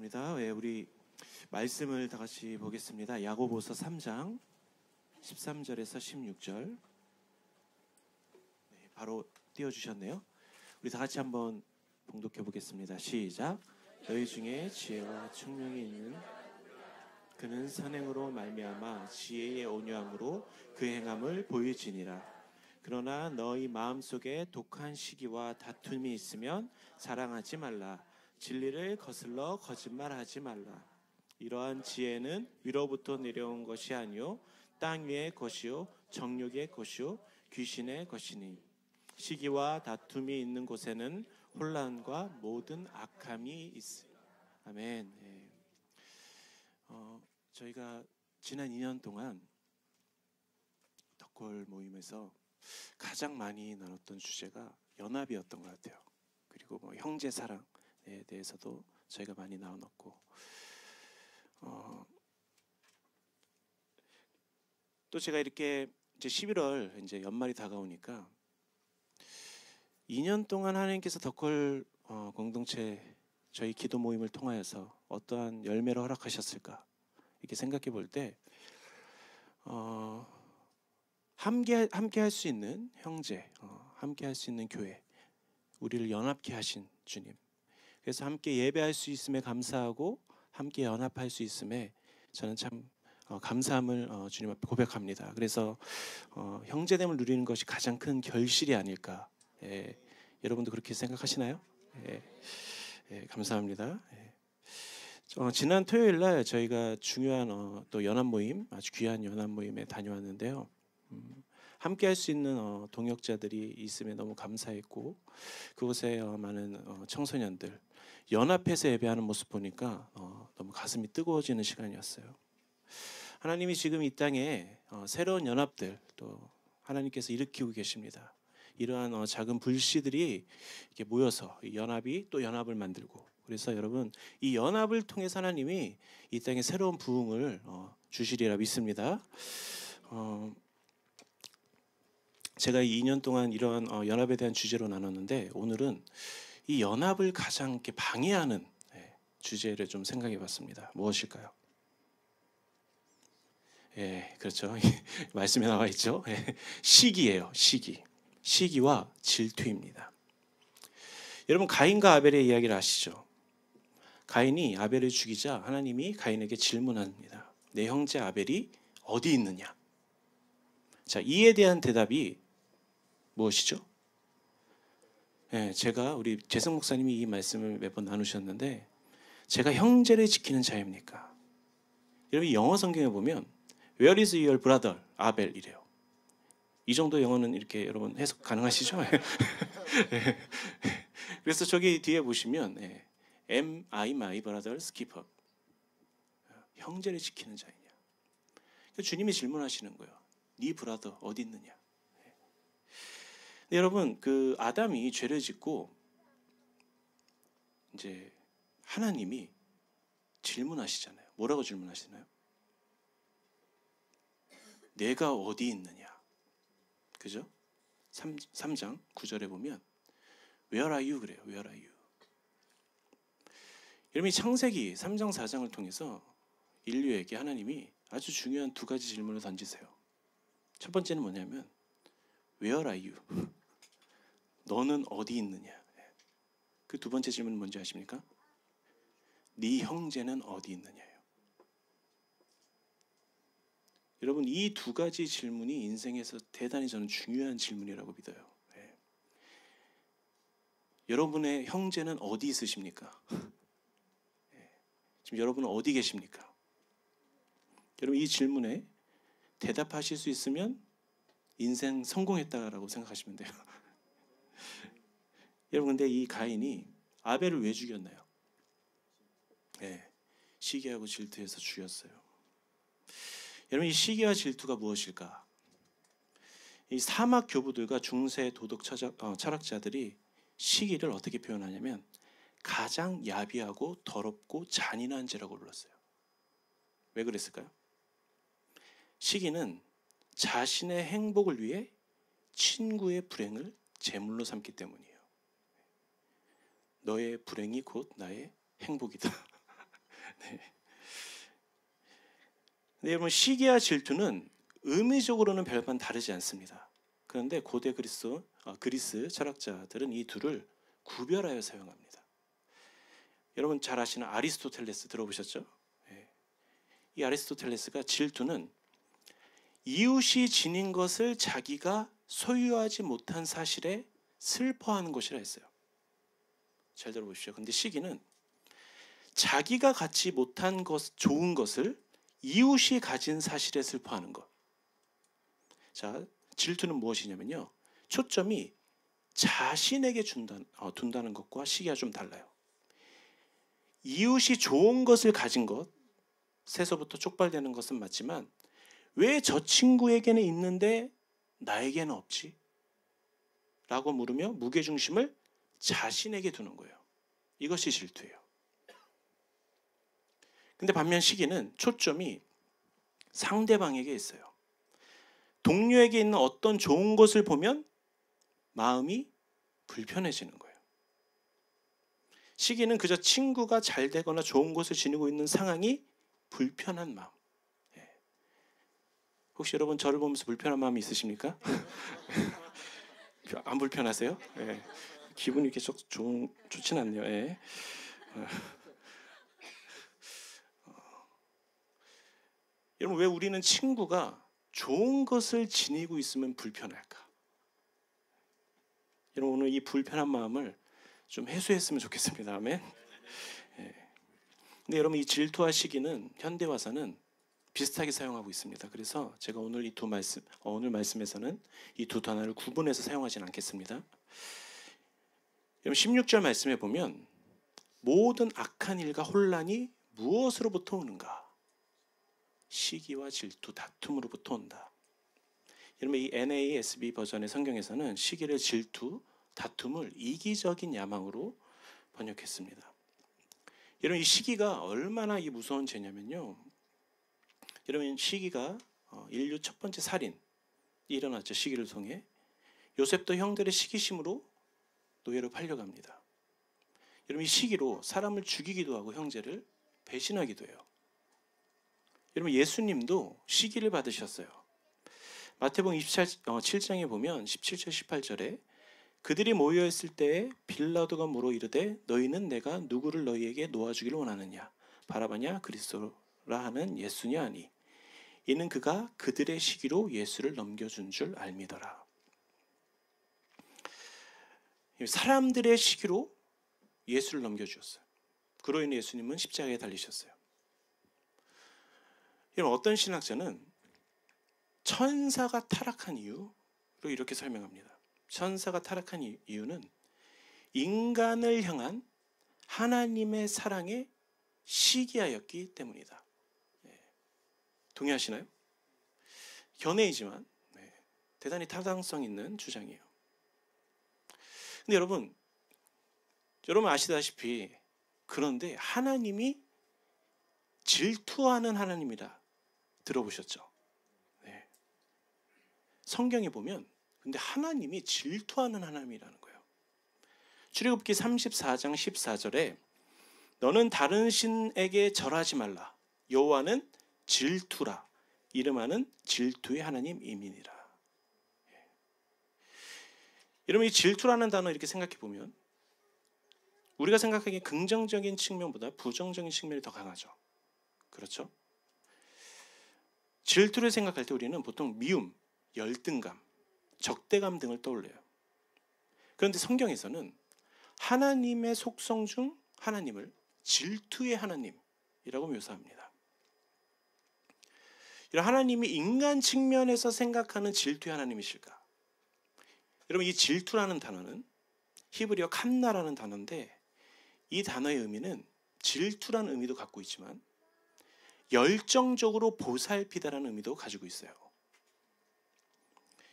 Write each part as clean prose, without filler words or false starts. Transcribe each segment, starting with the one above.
감사합니다. 우리 말씀을 다 같이 보겠습니다. 야고보서 3장 13절에서 16절. 바로 띄워주셨네요. 우리 다 같이 한번 봉독해 보겠습니다. 시작. 너희 중에 지혜와 총명이 있는 그는 선행으로 말미암아 지혜의 온유함으로 그 행함을 보이지니라. 그러나 너희 마음속에 독한 시기와 다툼이 있으면 자랑하지 말라. 진리를 거슬러 거짓말하지 말라. 이러한 지혜는 위로부터 내려온 것이 아니요 땅 위의 것이요 정욕의 것이요 귀신의 것이니 시기와 다툼이 있는 곳에는 혼란과 모든 악함이 있으니. 아멘. 저희가 지난 2년 동안 덕골 모임에서 가장 많이 나눴던 주제가 연합이었던 것 같아요. 그리고 형제 사랑에 대해서도 저희가 많이 나눴고, 또 제가 이렇게 이제 11월 이제 연말이 다가오니까 2년 동안 하나님께서 덕골 공동체 저희 기도 모임을 통하여서 어떠한 열매를 허락하셨을까 이렇게 생각해 볼 때 함께 할 수 있는 형제, 함께 할 수 있는 교회, 우리를 연합케 하신 주님. 그래서 함께 예배할 수 있음에 감사하고 함께 연합할 수 있음에 저는 참 감사함을 주님 앞에 고백합니다. 그래서 형제됨을 누리는 것이 가장 큰 결실이 아닐까. 여러분도 그렇게 생각하시나요? 감사합니다. 지난 토요일 날 저희가 중요한 또 연합 모임, 아주 귀한 연합 모임에 다녀왔는데요. 함께 할 수 있는 동역자들이 있음에 너무 감사했고, 그곳에 많은 청소년들 연합해서 예배하는 모습 보니까 너무 가슴이 뜨거워지는 시간이었어요. 하나님이 지금 이 땅에 새로운 연합들 또 하나님께서 일으키고 계십니다. 이러한 작은 불씨들이 이렇게 모여서 이 연합이 또 연합을 만들고, 그래서 여러분 이 연합을 통해서 하나님이 이 땅에 새로운 부흥을 주시리라 믿습니다. 제가 2년 동안 이러한 연합에 대한 주제로 나눴는데, 오늘은 이 연합을 가장 이렇게 방해하는 주제를 좀 생각해 봤습니다. 무엇일까요? 그렇죠. 말씀에 나와 있죠. 시기예요. 시기와 질투입니다. 여러분 가인과 아벨의 이야기를 아시죠? 가인이 아벨을 죽이자 하나님이 가인에게 질문합니다. 내 형제 아벨이 어디 있느냐? 자, 이에 대한 대답이 무엇이죠? 제가 우리 재성 목사님이 이 말씀을 몇 번 나누셨는데, 제가 형제를 지키는 자입니까? 여러분 영어 성경에 보면 Where is your brother? 아벨 이래요. 이 정도 영어는 이렇게 여러분 해석 가능하시죠? 그래서 저기 뒤에 보시면 Am I my brother's keeper? 형제를 지키는 자이냐? 주님이 질문하시는 거예요. 네 브라더 어디 있느냐? 여러분 그 아담이 죄를 짓고 이제 하나님이 질문하시잖아요. 뭐라고 질문하시나요? 내가 어디 있느냐? 그죠? 3장 9절에 보면 Where are you? 그래요. Where are you? 여러분 이 창세기 3장 4장을 통해서 인류에게 하나님이 아주 중요한 두 가지 질문을 던지세요. 첫 번째는 뭐냐면 Where are you? 너는 어디 있느냐? 그 두 번째 질문은 뭔지 아십니까? 네 형제는 어디 있느냐예요. 여러분 이 두 가지 질문이 인생에서 대단히 저는 중요한 질문이라고 믿어요. 여러분의 형제는 어디 있으십니까? 지금 여러분은 어디 계십니까? 여러분 이 질문에 대답하실 수 있으면 인생 성공했다라고 생각하시면 돼요. 여러분 근데 이 가인이 아벨을 왜 죽였나요? 시기하고 질투해서 죽였어요. 여러분 이 시기와 질투가 무엇일까? 이 사막 교부들과 중세 도덕 철학자들이 시기를 어떻게 표현하냐면 가장 야비하고 더럽고 잔인한 죄라고 불렀어요. 왜 그랬을까요? 시기는 자신의 행복을 위해 친구의 불행을 제물로 삼기 때문이에요. 너의 불행이 곧 나의 행복이다. 근데 여러분 시기와 질투는 의미적으로는 별반 다르지 않습니다. 그런데 고대 그리스 철학자들은 이 둘을 구별하여 사용합니다. 여러분 잘 아시는 아리스토텔레스 들어보셨죠? 이 아리스토텔레스가 질투는 이웃이 지닌 것을 자기가 소유하지 못한 사실에 슬퍼하는 것이라 했어요. 잘 들어보십시오. 근데 시기는 자기가 갖지 못한 좋은 것을 이웃이 가진 사실에 슬퍼하는 것. 자, 질투는 무엇이냐면요. 초점이 자신에게 둔다는 것과 시기가 좀 달라요. 이웃이 좋은 것을 가진 것에서부터 촉발되는 것은 맞지만 왜 저 친구에게는 있는데 나에게는 없지? 라고 물으며 무게중심을 자신에게 두는 거예요. 이것이 질투예요. 근데 반면 시기는 초점이 상대방에게 있어요. 동료에게 있는 어떤 좋은 것을 보면 마음이 불편해지는 거예요. 시기는 그저 친구가 잘 되거나 좋은 것을 지니고 있는 상황이 불편한 마음. 혹시 여러분 저를 보면서 불편한 마음이 있으십니까? 안 불편하세요? 기분이 이렇게 좋진 않네요. 여러분 왜 우리는 친구가 좋은 것을 지니고 있으면 불편할까? 여러분 오늘 이 불편한 마음을 좀 해소했으면 좋겠습니다. 아멘. 근데 여러분 이 질투와 시기는 현대화사는 비슷하게 사용하고 있습니다. 그래서 제가 오늘 오늘 말씀에서는 이 두 단어를 구분해서 사용하지는 않겠습니다. 여러분 16절 말씀에 보면 모든 악한 일과 혼란이 무엇으로부터 오는가? 시기와 질투, 다툼으로부터 온다. 여러분 이 NASB 버전의 성경에서는 시기를 질투, 다툼을 이기적인 야망으로 번역했습니다. 여러분 이 시기가 얼마나 무서운 죄냐면요. 여러분 시기가 인류 첫 번째 살인이 일어났죠. 시기를 통해. 요셉도 형들의 시기심으로 노예로 팔려갑니다. 여러분 이 시기로 사람을 죽이기도 하고 형제를 배신하기도 해요. 여러분 예수님도 시기를 받으셨어요. 마태복음 27장에 보면 17절 18절에 그들이 모여있을 때에 빌라도가 물어 이르되 너희는 내가 누구를 너희에게 놓아주기를 원하느냐 바라바냐 그리스도라 하는 예수냐 하니 이는 그가 그들의 시기로 예수를 넘겨준 줄 알미더라. 사람들의 시기로 예수를 넘겨주었어요. 그로 인해 예수님은 십자가에 달리셨어요. 어떤 신학자는 천사가 타락한 이유로 이렇게 설명합니다. 천사가 타락한 이유는 인간을 향한 하나님의 사랑에 시기하였기 때문이다. 동의하시나요? 견해이지만 대단히 타당성 있는 주장이에요. 근데 여러분 아시다시피 그런데 하나님이 질투하는 하나님이라 들어보셨죠? 성경에 보면 근데 하나님이 질투하는 하나님이라는 거예요. 출애굽기 34장 14절에 너는 다른 신에게 절하지 말라. 여호와는 질투라. 이름하는 질투의 하나님이니라. 여러분 이 질투라는 단어 이렇게 생각해 보면 우리가 생각하기에 긍정적인 측면보다 부정적인 측면이 더 강하죠. 그렇죠? 질투를 생각할 때 우리는 보통 미움, 열등감, 적대감 등을 떠올려요. 그런데 성경에서는 하나님의 속성 중 하나님을 질투의 하나님이라고 묘사합니다. 이런 하나님이 인간 측면에서 생각하는 질투의 하나님이실까? 여러분 이 질투라는 단어는 히브리어 캄나라는 단어인데 이 단어의 의미는 질투라는 의미도 갖고 있지만 열정적으로 보살피다라는 의미도 가지고 있어요.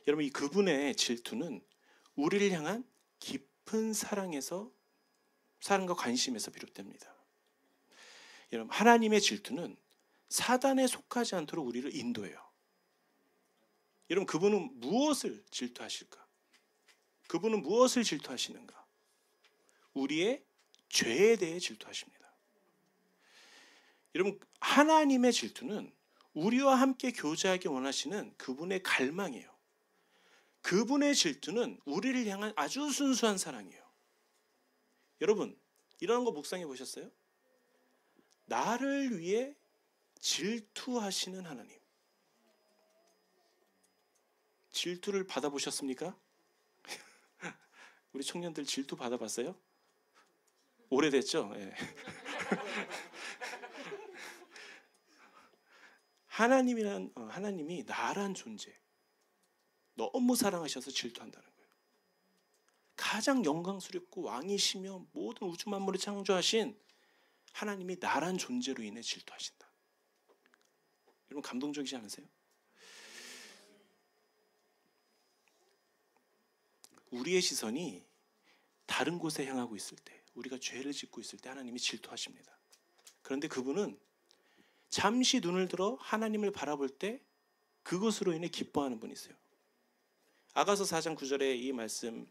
여러분 이 그분의 질투는 우리를 향한 깊은 사랑과 관심에서 비롯됩니다. 여러분 하나님의 질투는 사단에 속하지 않도록 우리를 인도해요. 여러분 그분은 무엇을 질투하실까? 그분은 무엇을 질투하시는가? 우리의 죄에 대해 질투하십니다. 여러분 하나님의 질투는 우리와 함께 교제하기 원하시는 그분의 갈망이에요. 그분의 질투는 우리를 향한 아주 순수한 사랑이에요. 여러분, 이런 거 묵상해 보셨어요? 나를 위해 질투하시는 하나님. 질투를 받아보셨습니까? 우리 청년들 질투 받아봤어요? 오래됐죠? 예. 하나님이 나란 존재 너무 사랑하셔서 질투한다는 거예요. 가장 영광스럽고 왕이시며 모든 우주 만물을 창조하신 하나님이 나란 존재로 인해 질투하신다. 여러분 감동적이지 않으세요? 우리의 시선이 다른 곳에 향하고 있을 때, 우리가 죄를 짓고 있을 때 하나님이 질투하십니다. 그런데 그분은 잠시 눈을 들어 하나님을 바라볼 때 그것으로 인해 기뻐하는 분이세요. 아가서 4장 9절에 이 말씀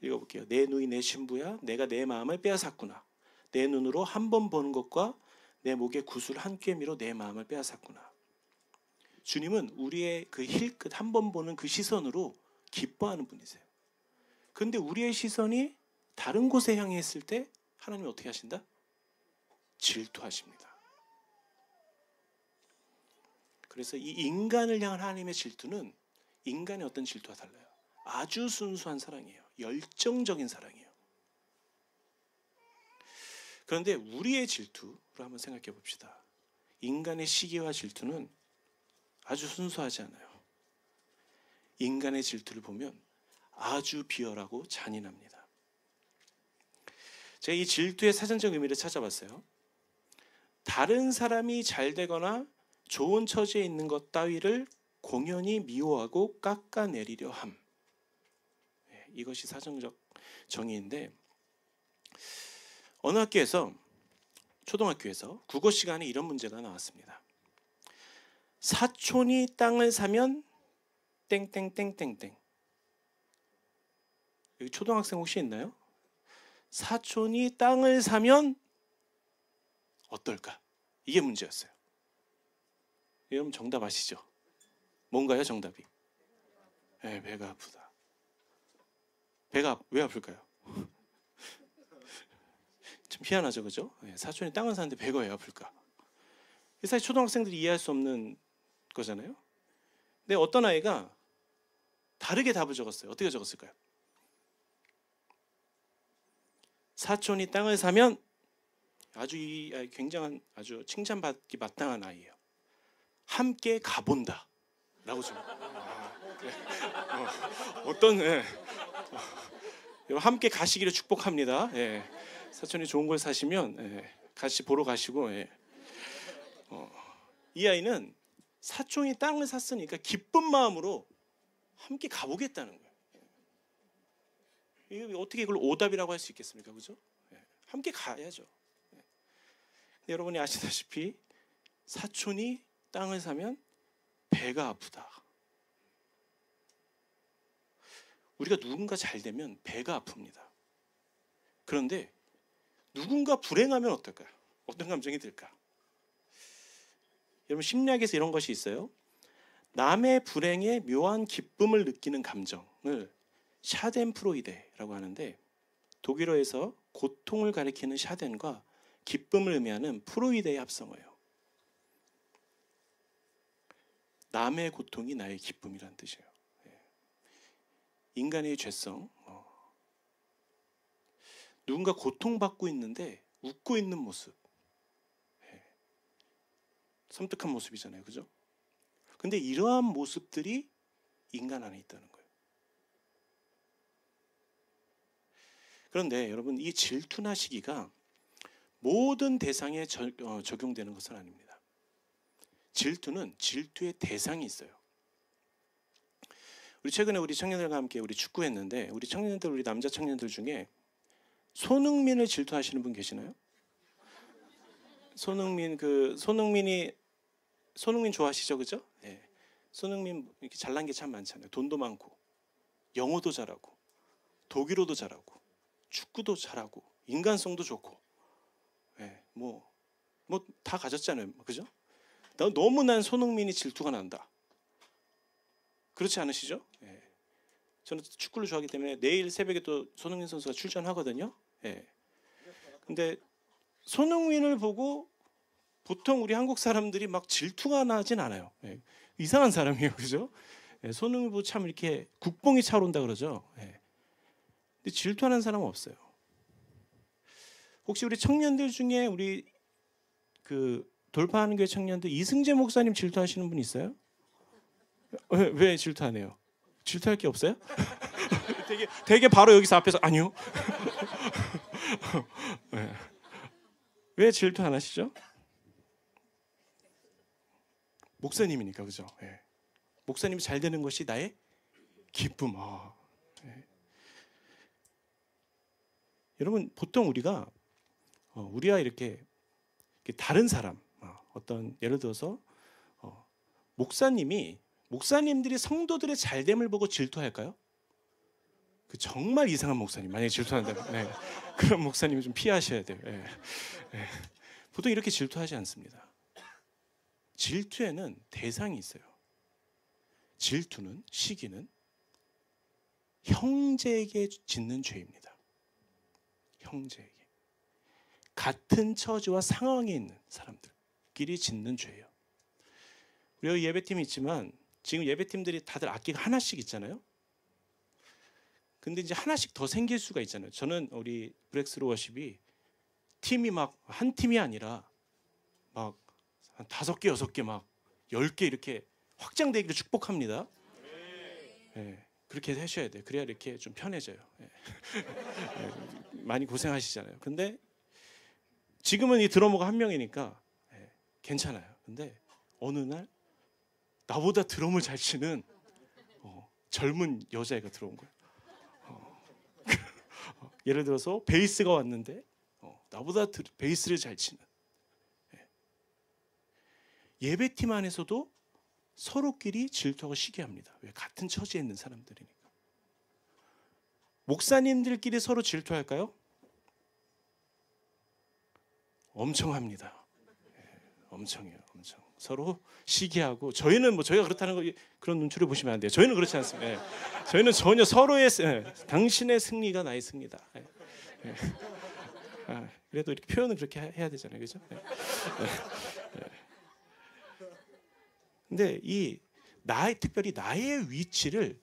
읽어볼게요. 내 누이 내 신부야, 내가 내 마음을 빼앗았구나. 내 눈으로 한 번 보는 것과 내 목에 구슬 한 꿰미로 내 마음을 빼앗았구나. 주님은 우리의 그 힐끗 한 번 보는 그 시선으로 기뻐하는 분이세요. 그런데 우리의 시선이 다른 곳에 향해 있을 때 하나님이 어떻게 하신다? 질투하십니다. 그래서 이 인간을 향한 하나님의 질투는 인간의 어떤 질투와 달라요. 아주 순수한 사랑이에요. 열정적인 사랑이에요. 그런데 우리의 질투로 한번 생각해 봅시다. 인간의 시기와 질투는 아주 순수하지 않아요. 인간의 질투를 보면 아주 비열하고 잔인합니다. 제가 이 질투의 사전적 의미를 찾아봤어요. 다른 사람이 잘 되거나 좋은 처지에 있는 것 따위를 공연히 미워하고 깎아내리려 함. 이것이 사전적 정의인데, 어느 학교에서, 초등학교에서 국어 시간에 이런 문제가 나왔습니다. 사촌이 땅을 사면 땡땡땡땡땡. 여기 초등학생 혹시 있나요? 사촌이 땅을 사면 어떨까? 이게 문제였어요. 여러분 정답 아시죠? 뭔가요 정답이? 네, 배가 아프다. 배가 왜 아플까요? 참 희한하죠, 그죠? 네, 사촌이 땅을 사는데 배가 왜 아플까? 사실 초등학생들이 이해할 수 없는 거잖아요. 근데 어떤 아이가 다르게 답을 적었어요. 어떻게 적었을까요? 사촌이 땅을 사면, 아주 이 아이 굉장한 아주 칭찬받기 마땅한 아이예요. 함께 가본다 라고 좀 어떤 함께 가시기를 축복합니다. 예. 사촌이 좋은 걸 사시면 같이 보러 가시고. 이 아이는 사촌이 땅을 샀으니까 기쁜 마음으로 함께 가보겠다는 거예요. 이게 어떻게 이걸 오답이라고 할 수 있겠습니까? 그죠? 함께 가야죠. 여러분이 아시다시피 사촌이 땅을 사면 배가 아프다. 우리가 누군가 잘 되면 배가 아픕니다. 그런데 누군가 불행하면 어떨까요? 어떤 감정이 들까? 여러분 심리학에서 이런 것이 있어요. 남의 불행에 묘한 기쁨을 느끼는 감정을 샤덴프로이데라고 하는데, 독일어에서 고통을 가리키는 샤덴과 기쁨을 의미하는 프로이데의 합성어예요. 남의 고통이 나의 기쁨이라는 뜻이에요. 인간의 죄성, 누군가 고통받고 있는데 웃고 있는 모습, 섬뜩한 모습이잖아요, 그죠? 근데 이러한 모습들이 인간 안에 있다는 거예요. 그런데 여러분, 이 질투나 시기가 모든 대상에 적용되는 것은 아닙니다. 질투는 질투의 대상이 있어요. 우리 최근에 우리 청년들과 함께 우리 축구했는데, 우리 청년들, 우리 남자 청년들 중에 손흥민을 질투하시는 분 계시나요? 손흥민 좋아하시죠, 그죠? 네. 손흥민 이렇게 잘난 게 참 많잖아요. 돈도 많고, 영어도 잘하고, 독일어도 잘하고, 축구도 잘하고, 인간성도 좋고, 뭐 다 가졌잖아요, 그죠? 너무 난 손흥민이 질투가 난다. 그렇지 않으시죠? 예. 저는 축구를 좋아하기 때문에 내일 새벽에 또 손흥민 선수가 출전하거든요. 예. 근데 손흥민을 보고 보통 우리 한국 사람들이 막 질투가 나진 않아요. 예. 이상한 사람이에요, 그죠? 예. 손흥민 보고 참 이렇게 국뽕이 차오른다 그러죠. 예. 근데 질투하는 사람은 없어요. 혹시 우리 청년들 중에 우리 그 돌파하는 교회 청년들 이승재 목사님 질투하시는 분 있어요? 왜 질투하네요? 질투할 게 없어요? 되게 바로 여기서 앞에서 아니요. 네. 왜 질투 안 하시죠? 목사님이니까 그죠? 네. 목사님이 잘 되는 것이 나의 기쁨. 네. 여러분 보통 우리가 이렇게 다른 사람 어떤 예를 들어서 목사님들이 성도들의 잘됨을 보고 질투할까요? 그 정말 이상한 목사님 만약에 질투한다면 네. 그런 목사님은 좀 피하셔야 돼요. 네. 네. 보통 이렇게 질투하지 않습니다. 질투에는 대상이 있어요. 질투는 시기는 형제에게 짓는 죄입니다. 형제에게 같은 처지와 상황에 있는 사람들끼리 짓는 죄예요. 우리 예배팀이 있지만 지금 예배팀들이 다들 악기가 하나씩 있잖아요. 근데 이제 하나씩 더 생길 수가 있잖아요. 저는 우리 브렉스루 워십이 팀이 막 한 팀이 아니라 막 한 5개, 6개, 막 10개 이렇게 확장되기를 축복합니다. 네, 그렇게 하셔야 돼요. 그래야 이렇게 좀 편해져요. 네. 많이 고생하시잖아요. 근데 지금은 이 드러머가 한 명이니까 괜찮아요. 근데 어느 날 나보다 드럼을 잘 치는 젊은 여자애가 들어온 거예요. 예를 들어서 베이스가 왔는데 나보다 베이스를 잘 치는 예배팀 안에서도 서로끼리 질투하고 시기합니다. 왜? 같은 처지에 있는 사람들이니까. 목사님들끼리 서로 질투할까요? 엄청 합니다. 엄청해요, 엄청. 서로 시기하고 저희는 저희가 그렇다는 거 그런 눈초리 보시면 안 돼요. 저희는 그렇지 않습니다. 저희는 전혀 서로의 당신의 승리가 나의 승리다. 그래도 이렇게 표현은 그렇게 해야 되잖아요, 그렇죠? 근데 특별히 나의 위치를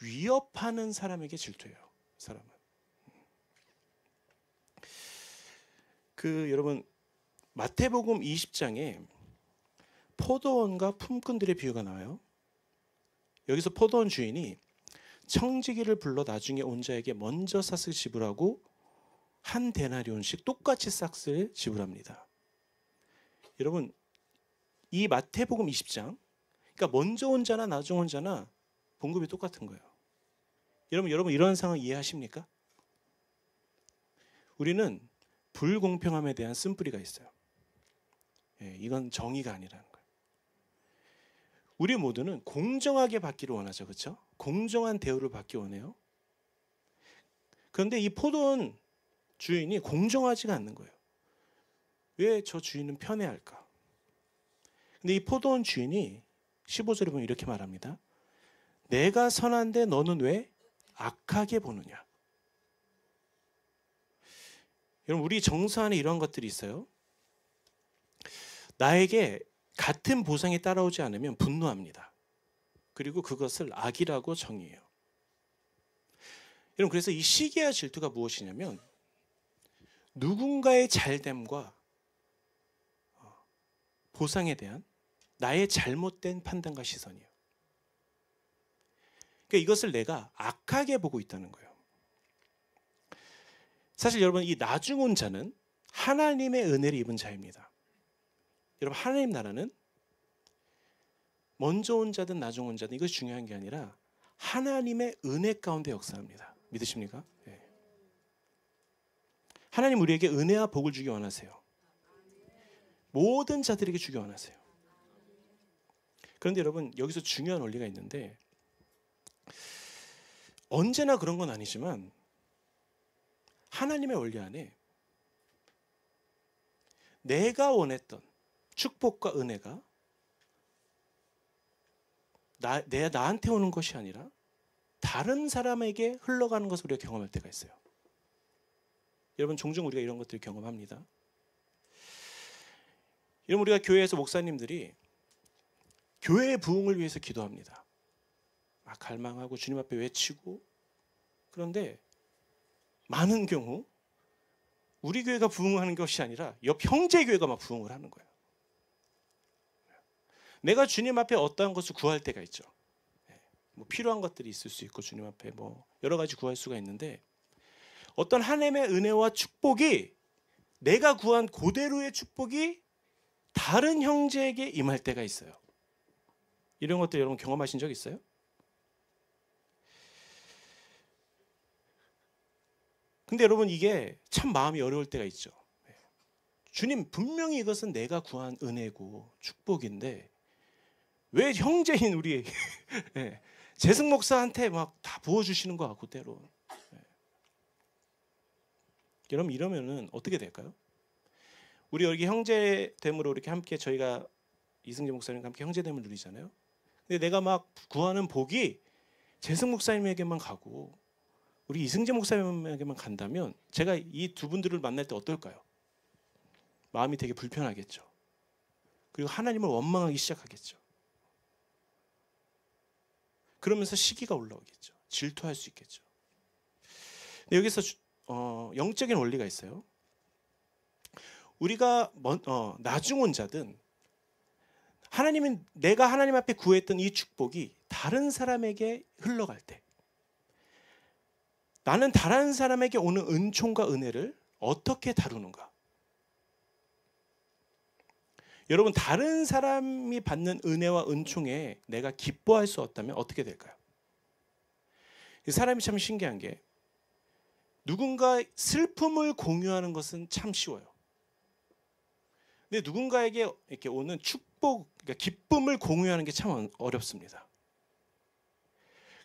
위협하는 사람에게 질투해요. 사람은. 여러분 마태복음 20장에 포도원과 품꾼들의 비유가 나와요. 여기서 포도원 주인이 청지기를 불러 나중에 온 자에게 먼저 싹을 지불하고 한 데나리온씩 똑같이 싹을 지불합니다. 여러분 이 마태복음 20장 그러니까 먼저 온 자나 나중 온 자나 봉급이 똑같은 거예요. 여러분 이런 상황 이해하십니까? 우리는 불공평함에 대한 쓴뿌리가 있어요. 이건 정의가 아니라는 거예요. 우리 모두는 공정하게 받기를 원하죠. 그렇죠? 공정한 대우를 받기 원해요. 그런데 이 포도원 주인이 공정하지가 않는 거예요. 왜 저 주인은 편애할까? 근데 이 포도원 주인이 15절에 보면 이렇게 말합니다. 내가 선한데 너는 왜 악하게 보느냐? 여러분 우리 정서 안에 이런 것들이 있어요. 나에게 같은 보상이 따라오지 않으면 분노합니다. 그리고 그것을 악이라고 정의해요. 여러분 그래서 이 시기와 질투가 무엇이냐면 누군가의 잘됨과 보상에 대한 나의 잘못된 판단과 시선이에요. 그러니까 이것을 내가 악하게 보고 있다는 거예요. 사실 여러분 이 나중 온 자는 하나님의 은혜를 입은 자입니다. 여러분 하나님 나라는 먼저 온 자든 나중 온 자든 이것이 중요한 게 아니라 하나님의 은혜 가운데 역사합니다. 믿으십니까? 네. 하나님 우리에게 은혜와 복을 주기 원하세요. 모든 자들에게 주기 원하세요. 그런데 여러분 여기서 중요한 원리가 있는데 언제나 그런 건 아니지만 하나님의 원리 안에 내가 원했던 축복과 은혜가 나한테 오는 것이 아니라 다른 사람에게 흘러가는 것을 우리가 경험할 때가 있어요. 여러분, 종종 우리가 이런 것들을 경험합니다. 여러분, 우리가 교회에서 목사님들이 교회의 부흥을 위해서 기도합니다. 막 갈망하고 주님 앞에 외치고, 그런데 많은 경우 우리 교회가 부흥하는 것이 아니라 옆 형제 교회가 막 부흥을 하는 거예요. 내가 주님 앞에 어떠한 것을 구할 때가 있죠. 뭐 필요한 것들이 있을 수 있고 주님 앞에 뭐 여러 가지 구할 수가 있는데, 어떤 하나님의 은혜와 축복이, 내가 구한 그대로의 축복이 다른 형제에게 임할 때가 있어요. 이런 것들 여러분 경험하신 적 있어요? 근데 여러분, 이게 참 마음이 어려울 때가 있죠. 주님, 분명히 이것은 내가 구한 은혜고 축복인데 왜 형제인 우리 재승 목사한테 막 다 부어주시는 거 같고 때로. 여러분, 이러면은 어떻게 될까요? 우리 여기 형제됨으로 이렇게 함께, 저희가 이승재 목사님과 함께 형제됨을 누리잖아요. 근데 내가 막 구하는 복이 재승 목사님에게만 가고 우리 이승재 목사님에게만 간다면 제가 이 두 분들을 만날 때 어떨까요? 마음이 되게 불편하겠죠. 그리고 하나님을 원망하기 시작하겠죠. 그러면서 시기가 올라오겠죠. 질투할 수 있겠죠. 근데 여기서 영적인 원리가 있어요. 우리가 나중혼자든 하나님은, 내가 하나님 앞에 구했던 이 축복이 다른 사람에게 흘러갈 때, 나는 다른 사람에게 오는 은총과 은혜를 어떻게 다루는가? 여러분, 다른 사람이 받는 은혜와 은총에 내가 기뻐할 수 없다면 어떻게 될까요? 사람이 참 신기한 게, 누군가 슬픔을 공유하는 것은 참 쉬워요. 근데 누군가에게 이렇게 오는 축복, 그러니까 기쁨을 공유하는 게 참 어렵습니다.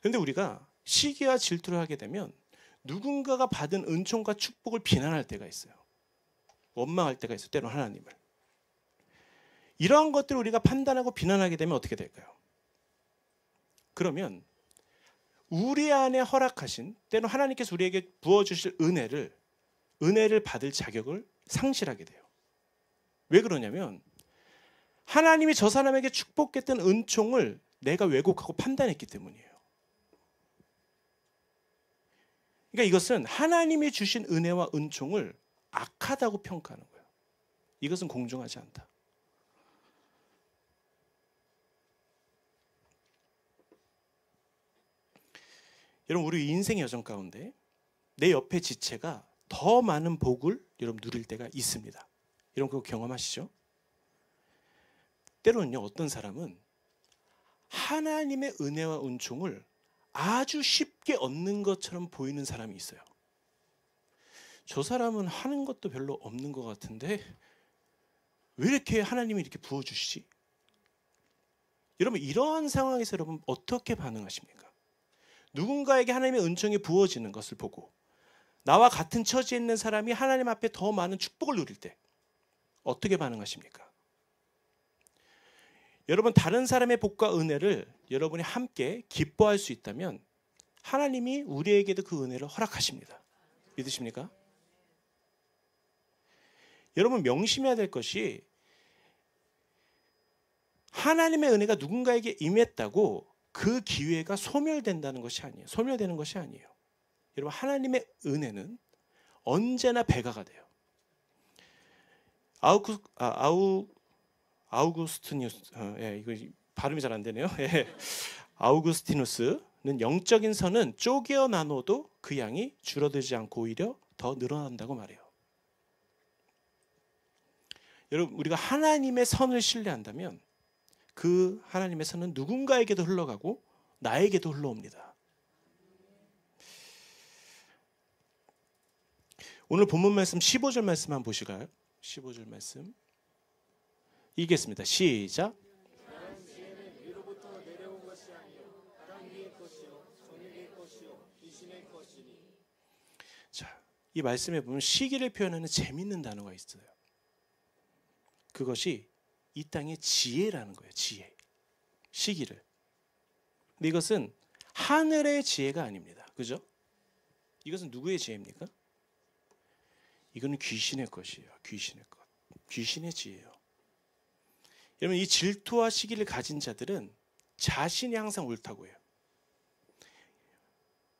그런데 우리가 시기와 질투를 하게 되면 누군가가 받은 은총과 축복을 비난할 때가 있어요. 원망할 때가 있어요. 때로는 하나님을. 이러한 것들을 우리가 판단하고 비난하게 되면 어떻게 될까요? 그러면 우리 안에 허락하신, 때로는 하나님께서 우리에게 부어주실 은혜를 받을 자격을 상실하게 돼요. 왜 그러냐면 하나님이 저 사람에게 축복했던 은총을 내가 왜곡하고 판단했기 때문이에요. 그러니까 이것은 하나님이 주신 은혜와 은총을 악하다고 평가하는 거예요. 이것은 공정하지 않다. 여러분, 우리 인생의 여정 가운데 내 옆에 지체가 더 많은 복을 여러분 누릴 때가 있습니다. 여러분, 그거 경험하시죠? 때로는요, 어떤 사람은 하나님의 은혜와 은총을 아주 쉽게 얻는 것처럼 보이는 사람이 있어요. 저 사람은 하는 것도 별로 없는 것 같은데 왜 이렇게 하나님이 이렇게 부어주시지? 여러분, 이러한 상황에서 여러분 어떻게 반응하십니까? 누군가에게 하나님의 은총이 부어지는 것을 보고 나와 같은 처지에 있는 사람이 하나님 앞에 더 많은 축복을 누릴 때 어떻게 반응하십니까? 여러분, 다른 사람의 복과 은혜를 여러분이 함께 기뻐할 수 있다면 하나님이 우리에게도 그 은혜를 허락하십니다. 믿으십니까? 여러분, 명심해야 될 것이, 하나님의 은혜가 누군가에게 임했다고 그 기회가 소멸된다는 것이 아니에요. 소멸되는 것이 아니에요. 여러분, 하나님의 은혜는 언제나 배가가 돼요. 아우구스티누스, 이거 발음이 잘 안 되네요. 아우구스티누스는 영적인 선은 쪼개어 나눠도 그 양이 줄어들지 않고 오히려 더 늘어난다고 말해요. 여러분, 우리가 하나님의 선을 신뢰한다면 그 하나님의 선은 누군가에게도 흘러가고 나에게도 흘러옵니다. 오늘 본문 말씀 15절 말씀 한번 보실까요? 15절 말씀 읽겠습니다. 시작. 자, 이 말씀에 보면 시기를 표현하는 재밌는 단어가 있어요. 그것이 이 땅의 지혜라는 거예요. 지혜. 시기를. 근데 이것은 하늘의 지혜가 아닙니다. 그죠? 이것은 누구의 지혜입니까? 이거는 귀신의 것이에요. 귀신의 것. 귀신의 지혜예요. 여러분, 이 질투와 시기를 가진 자들은 자신이 항상 옳다고 해요.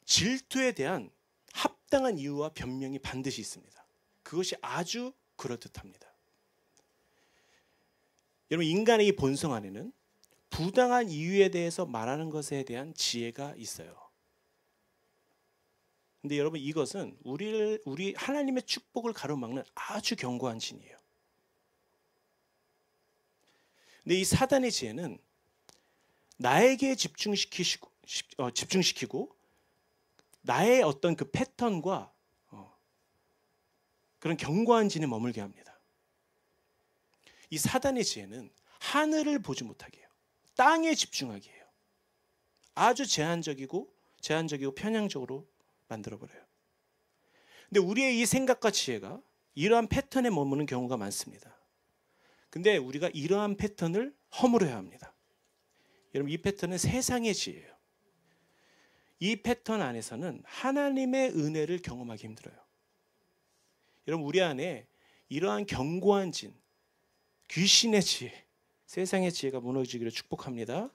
질투에 대한 합당한 이유와 변명이 반드시 있습니다. 그것이 아주 그럴듯합니다. 여러분, 인간의 이 본성 안에는 부당한 이유에 대해서 말하는 것에 대한 지혜가 있어요. 근데 여러분, 이것은 우리 하나님의 축복을 가로막는 아주 견고한 진이에요. 근데 이 사단의 지혜는 나에게 집중시키고 나의 어떤 그 패턴과 그런 견고한 진에 머물게 합니다. 이 사단의 지혜는 하늘을 보지 못하게 해요. 땅에 집중하게 해요. 아주 제한적이고 편향적으로 만들어버려요. 근데 우리의 이 생각과 지혜가 이러한 패턴에 머무는 경우가 많습니다. 근데 우리가 이러한 패턴을 허물어야 합니다. 여러분, 이 패턴은 세상의 지혜예요. 이 패턴 안에서는 하나님의 은혜를 경험하기 힘들어요. 여러분, 우리 안에 이러한 견고한 진, 귀신의 지혜, 세상의 지혜가 무너지기를 축복합니다.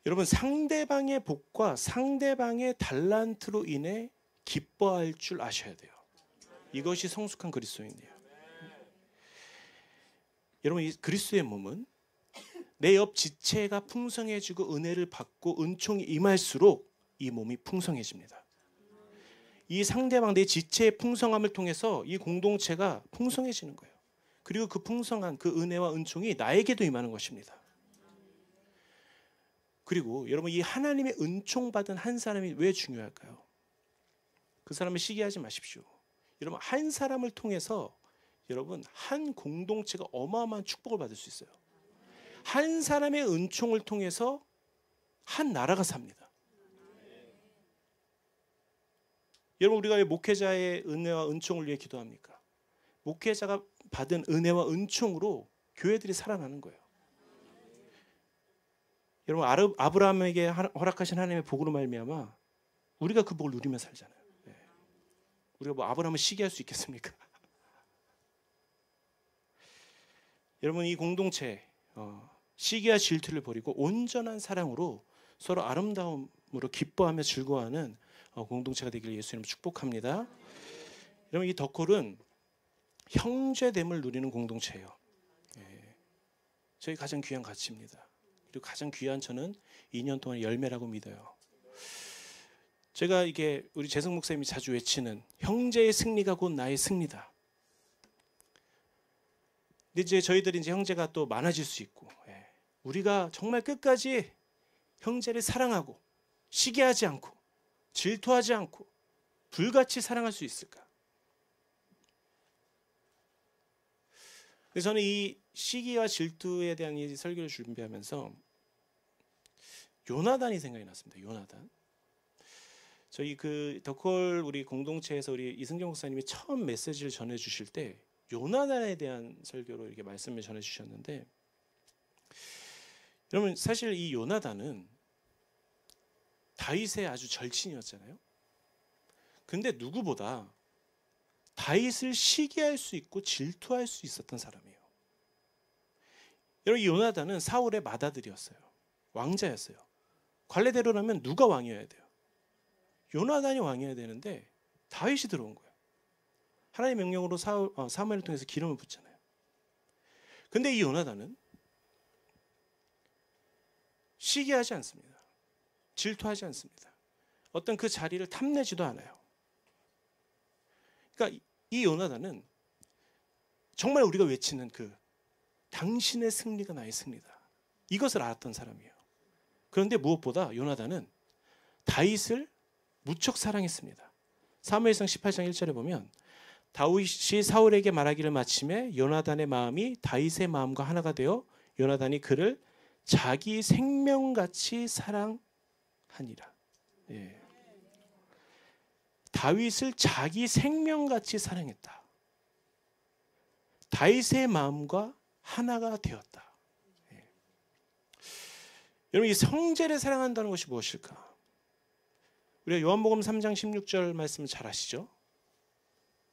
여러분, 상대방의 복과 상대방의 달란트로 인해 기뻐할 줄 아셔야 돼요. 이것이 성숙한 그리스도인이에요. 여러분, 이 그리스도의 몸은 내 옆 지체가 풍성해지고 은혜를 받고 은총이 임할수록 이 몸이 풍성해집니다. 이 상대방 내 지체의 풍성함을 통해서 이 공동체가 풍성해지는 거예요. 그리고 그 풍성한 그 은혜와 은총이 나에게도 임하는 것입니다. 그리고 여러분, 이 하나님의 은총 받은 한 사람이 왜 중요할까요? 그 사람을 시기하지 마십시오. 여러분, 한 사람을 통해서 여러분, 한 공동체가 어마어마한 축복을 받을 수 있어요. 한 사람의 은총을 통해서 한 나라가 삽니다. 여러분, 우리가 왜 목회자의 은혜와 은총을 위해 기도합니까? 목회자가 받은 은혜와 은총으로 교회들이 살아나는 거예요. 여러분, 아브라함에게 허락하신 하나님의 복으로 말미암아 우리가 그 복을 누리며 살잖아요. 우리가 뭐 아브라함을 시기할 수 있겠습니까? 여러분, 이 공동체 시기와 질투를 버리고 온전한 사랑으로 서로 아름다움으로 기뻐하며 즐거워하는 공동체가 되기를 예수님 축복합니다. 여러분, 이 덕홀은 형제됨을 누리는 공동체예요. 저희 가장 귀한 가치입니다. 그리고 가장 귀한 저는 2년 동안 열매라고 믿어요. 제가 이게 우리 재성 목사님이 자주 외치는 형제의 승리가 곧 나의 승리다. 근데 이제 저희들이 이제 형제가 또 많아질 수 있고, 우리가 정말 끝까지 형제를 사랑하고 시기하지 않고 질투하지 않고 불같이 사랑할 수 있을까? 그래서 저는 이 시기와 질투에 대한 이 설교를 준비하면서 요나단이 생각이 났습니다. 요나단. 저희 그 덕홀 우리 공동체에서 우리 이승경 목사님이 처음 메시지를 전해 주실 때 요나단에 대한 설교로 이렇게 말씀을 전해 주셨는데, 여러분, 사실 이 요나단은 다윗의 아주 절친이었잖아요. 근데 누구보다 다윗을 시기할 수 있고 질투할 수 있었던 사람이에요. 여러분, 이 요나단은 사울의 맏아들이었어요. 왕자였어요. 관례대로라면 누가 왕이어야 돼요? 요나단이 왕이어야 되는데 다윗이 들어온 거예요. 하나님의 명령으로 사무엘을 통해서 기름을 붓잖아요. 근데 이 요나단은 시기하지 않습니다. 질투하지 않습니다. 어떤 그 자리를 탐내지도 않아요. 그러니까 이 요나단은 정말 우리가 외치는 그 당신의 승리가 나의 승리다, 이것을 알았던 사람이에요. 그런데 무엇보다 요나단은 다윗을 무척 사랑했습니다. 사무엘상 18장 1절에 보면 다윗이 사울에게 말하기를 마침에 요나단의 마음이 다윗의 마음과 하나가 되어 요나단이 그를 자기 생명같이 사랑하니라. 다윗을 자기 생명같이 사랑했다. 다윗의 마음과 하나가 되었다. 여러분, 이 형제를 사랑한다는 것이 무엇일까? 우리가 요한복음 3장 16절 말씀 잘 아시죠?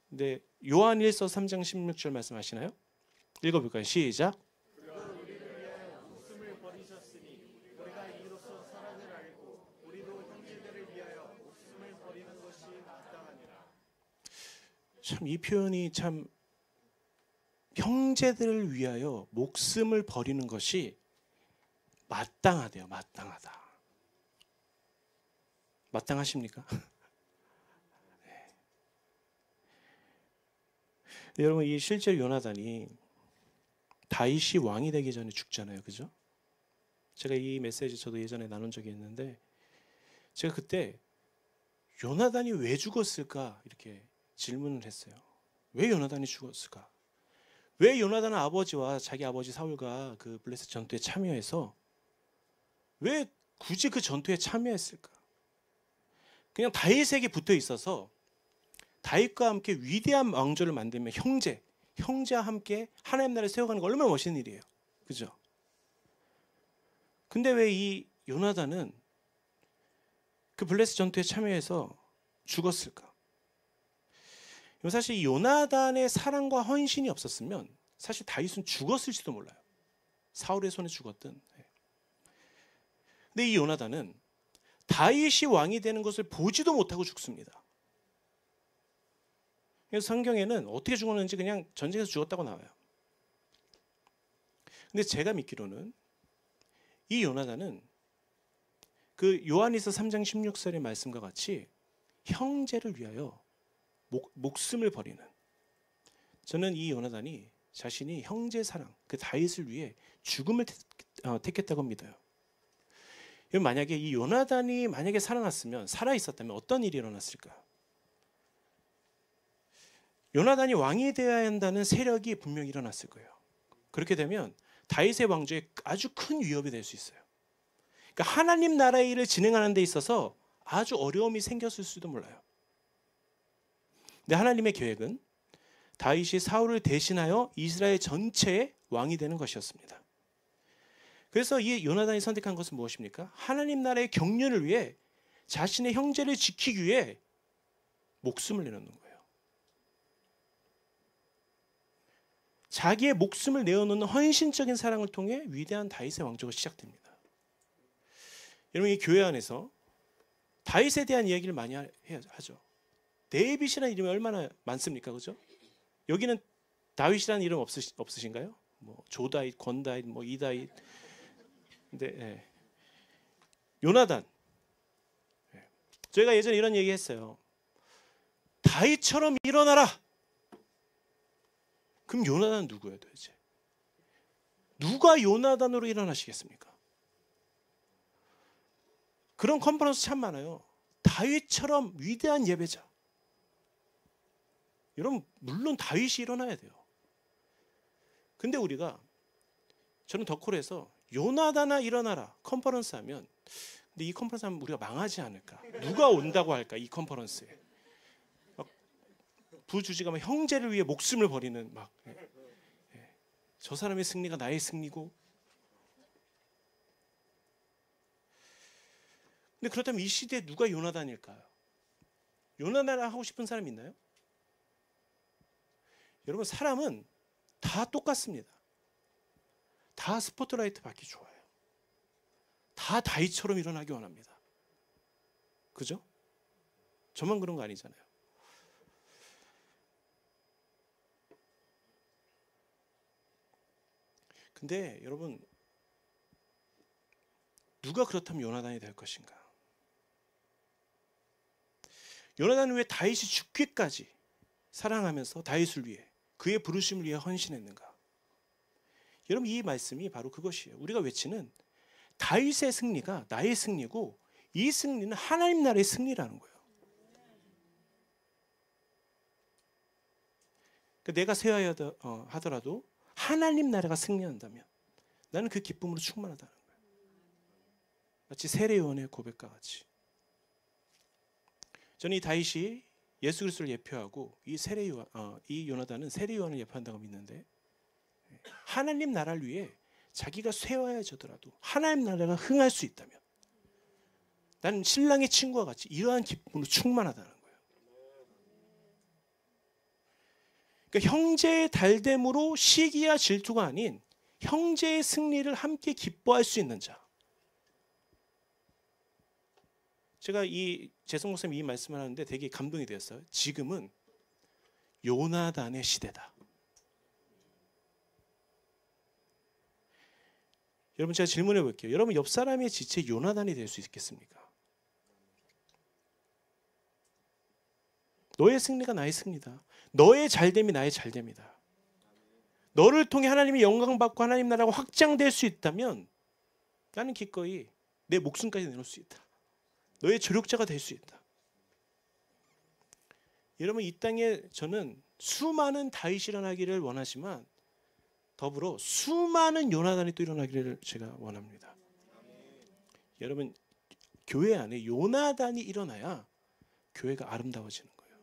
근데 요한일서 3장 16절 말씀 아시나요? 읽어볼까요? 시작. 참 이 표현이 참 형제들을 위하여 목숨을 버리는 것이 마땅하대요. 마땅하다. 마땅하십니까? 네. 여러분, 이 실제로 요나단이 다윗이 왕이 되기 전에 죽잖아요. 그죠? 제가 이 메시지 저도 예전에 나눈 적이 있는데, 제가 그때 요나단이 왜 죽었을까 이렇게 질문을 했어요. 왜 요나단이 죽었을까? 왜 요나단은 아버지와 자기 아버지 사울과 그 블레셋 전투에 참여해서 왜 굳이 그 전투에 참여했을까? 그냥 다윗에게 붙어 있어서 다윗과 함께 위대한 왕조를 만들면 형제와 함께 하나님 나라를 세워가는 거 얼마나 멋있는 일이에요. 그죠? 근데 왜 이 요나단은 그 블레셋 전투에 참여해서 죽었을까? 사실 이 요나단의 사랑과 헌신이 없었으면 사실 다윗은 죽었을지도 몰라요. 사울의 손에 죽었든. 근데 이 요나단은 다윗이 왕이 되는 것을 보지도 못하고 죽습니다. 그래서 성경에는 어떻게 죽었는지 그냥 전쟁에서 죽었다고 나와요. 근데 제가 믿기로는 이 요나단은 그 요한일서 3장 16절의 말씀과 같이 형제를 위하여 목숨을 버리는, 저는 이 요나단이 자신이 형제 사랑, 그 다윗을 위해 죽음을 택했다고 믿어요. 만약에 이 요나단이 만약에 살아 있었다면 어떤 일이 일어났을까? 요나단이 왕이 되어야 한다는 세력이 분명히 일어났을 거예요. 그렇게 되면 다윗의 왕조에 아주 큰 위협이 될 수 있어요. 그러니까 하나님 나라의 일을 진행하는 데 있어서 아주 어려움이 생겼을 수도 몰라요. 근데 하나님의 계획은 다윗이 사울을 대신하여 이스라엘 전체의 왕이 되는 것이었습니다. 그래서 이 요나단이 선택한 것은 무엇입니까? 하나님 나라의 경륜을 위해 자신의 형제를 지키기 위해 목숨을 내놓는 거예요. 자기의 목숨을 내어놓는 헌신적인 사랑을 통해 위대한 다윗의 왕조가 시작됩니다. 여러분, 이 교회 안에서 다윗에 대한 이야기를 많이 하죠. 데이빗이라는 이름이 얼마나 많습니까? 그죠? 여기는 다윗이라는 이름 없으신가요? 뭐 조다윗, 권다윗, 뭐 이다윗. 근데 요나단. 저희가 예전에 이런 얘기 했어요. 다윗처럼 일어나라. 그럼 요나단은 누구예요, 도대체? 누가 요나단으로 일어나시겠습니까? 그런 컨퍼런스 참 많아요. 다윗처럼 위대한 예배자. 여러분, 물론 다윗이 일어나야 돼요. 근데 저는 더콜에서 요나단아 일어나라 컨퍼런스 하면, 근데 이 컨퍼런스 하면 우리가 망하지 않을까? 누가 온다고 할까? 이 컨퍼런스에 부주지가 막 형제를 위해 목숨을 버리는 저 사람의 승리가 나의 승리고. 근데 그렇다면 이 시대에 누가 요나단일까요? 요나단을 하고 싶은 사람 있나요? 여러분, 사람은 다 똑같습니다. 다 스포트라이트 받기 좋아요. 다 다윗처럼 일어나기 원합니다. 그죠? 저만 그런 거 아니잖아요. 근데 여러분, 누가 그렇다면 요나단이 될 것인가? 요나단은 왜 다윗이 죽기까지 사랑하면서 다윗을 위해, 그의 부르심을 위해 헌신했는가? 여러분, 이 말씀이 바로 그것이에요. 우리가 외치는 다윗의 승리가 나의 승리고, 이 승리는 하나님 나라의 승리라는 거예요. 내가 쇠하더라도 하나님 나라가 승리한다면 나는 그 기쁨으로 충만하다는 거예요. 마치 세례요한의 고백과 같이. 저는 이 다윗이 예수 그리스도를 예표하고 이 요나단은 세례요한을 예표한다고 믿는데, 하나님 나라를 위해 자기가 쇠화해져더라도 하나님 나라가 흥할 수 있다면 나는 신랑의 친구와 같이 이러한 기쁨으로 충만하다는 거예요. 그러니까 형제의 달됨으로 시기와 질투가 아닌 형제의 승리를 함께 기뻐할 수 있는 자. 제가 이 재성 목사님 이 말씀을 하는데 되게 감동이 되었어요. 지금은 요나단의 시대다. 여러분 제가 질문해 볼게요. 여러분 옆 사람의 지체 요나단이 될 수 있겠습니까? 너의 승리가 나의 승리다. 너의 잘됨이 나의 잘됨이다. 너를 통해 하나님의 영광 받고 하나님 나라가 확장될 수 있다면 나는 기꺼이 내 목숨까지 내놓을 수 있다. 너의 조력자가 될 수 있다. 여러분 이 땅에 저는 수많은 다윗이 일어나기를 원하지만 더불어 수많은 요나단이 또 일어나기를 제가 원합니다. 여러분 교회 안에 요나단이 일어나야 교회가 아름다워지는 거예요.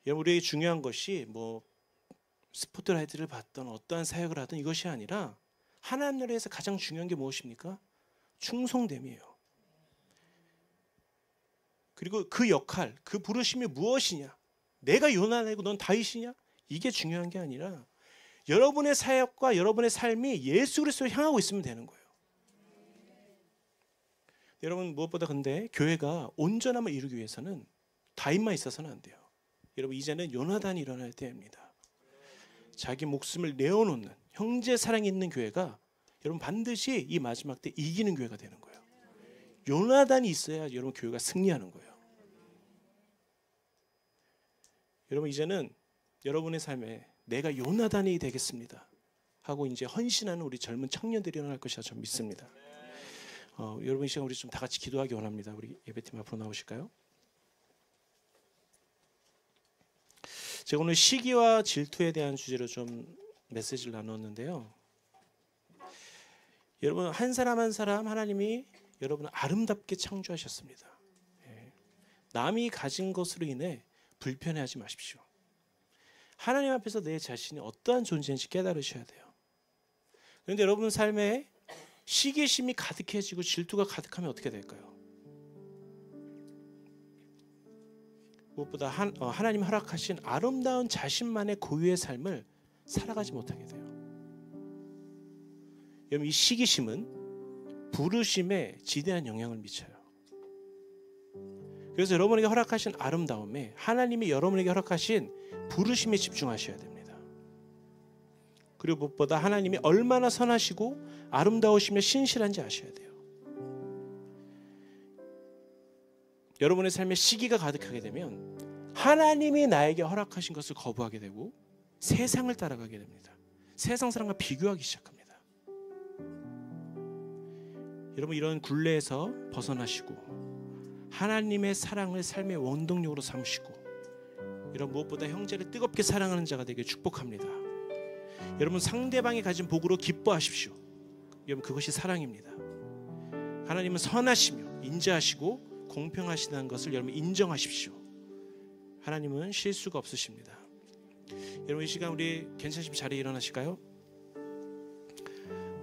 여러분 우리에게 중요한 것이 뭐 스포트라이트를 받던 어떠한 사역을 하든 이것이 아니라 하나님 나라에서 가장 중요한 게 무엇입니까? 충성됨이에요. 그리고 그 역할, 그 부르심이 무엇이냐? 내가 요나단이고 넌 다윗이냐? 이게 중요한 게 아니라 여러분의 사역과 여러분의 삶이 예수 그리스도를 향하고 있으면 되는 거예요. 여러분 무엇보다 근데 교회가 온전함을 이루기 위해서는 다윗만 있어서는 안 돼요. 여러분 이제는 요나단이 일어날 때입니다. 자기 목숨을 내어놓는 형제 사랑이 있는 교회가 여러분 반드시 이 마지막 때 이기는 교회가 되는 거예요. 요나단이 있어야 여러분 교회가 승리하는 거예요. 여러분 이제는 여러분의 삶에 내가 요나단이 되겠습니다 하고 이제 헌신하는 우리 젊은 청년들이 일어날 것이라 저는 믿습니다. 여러분 이 시간 우리 좀 다 같이 기도하기 원합니다. 우리 예배팀 앞으로 나오실까요? 제가 오늘 시기와 질투에 대한 주제로 좀 메시지를 나눴는데요. 여러분 한 사람 한 사람 하나님이 여러분을 아름답게 창조하셨습니다. 남이 가진 것으로 인해 불편해하지 마십시오. 하나님 앞에서 내 자신이 어떠한 존재인지 깨달으셔야 돼요. 그런데 여러분 삶에 시기심이 가득해지고 질투가 가득하면 어떻게 될까요? 무엇보다 하나님 허락하신 아름다운 자신만의 고유의 삶을 살아가지 못하게 돼요. 여러분 이 시기심은 부르심에 지대한 영향을 미쳐요. 그래서 여러분에게 허락하신 아름다움에 하나님이 여러분에게 허락하신 부르심에 집중하셔야 됩니다. 그리고 무엇보다 하나님이 얼마나 선하시고 아름다우시며 신실한지 아셔야 돼요. 여러분의 삶에 시기가 가득하게 되면 하나님이 나에게 허락하신 것을 거부하게 되고 세상을 따라가게 됩니다. 세상 사람과 비교하기 시작합니다. 여러분 이런 굴레에서 벗어나시고 하나님의 사랑을 삶의 원동력으로 삼으시고 이런 무엇보다 형제를 뜨겁게 사랑하는 자가 되길 축복합니다. 여러분 상대방이 가진 복으로 기뻐하십시오. 여러분 그것이 사랑입니다. 하나님은 선하시며 인자하시고 공평하시다는 것을 여러분 인정하십시오. 하나님은 실수가 없으십니다. 여러분 이 시간 우리 괜찮으시면 자리에 일어나실까요?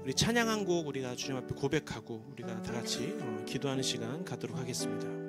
우리 찬양 한 곡 우리가 주님 앞에 고백하고 우리가 다 같이 기도하는 시간 갖도록 하겠습니다.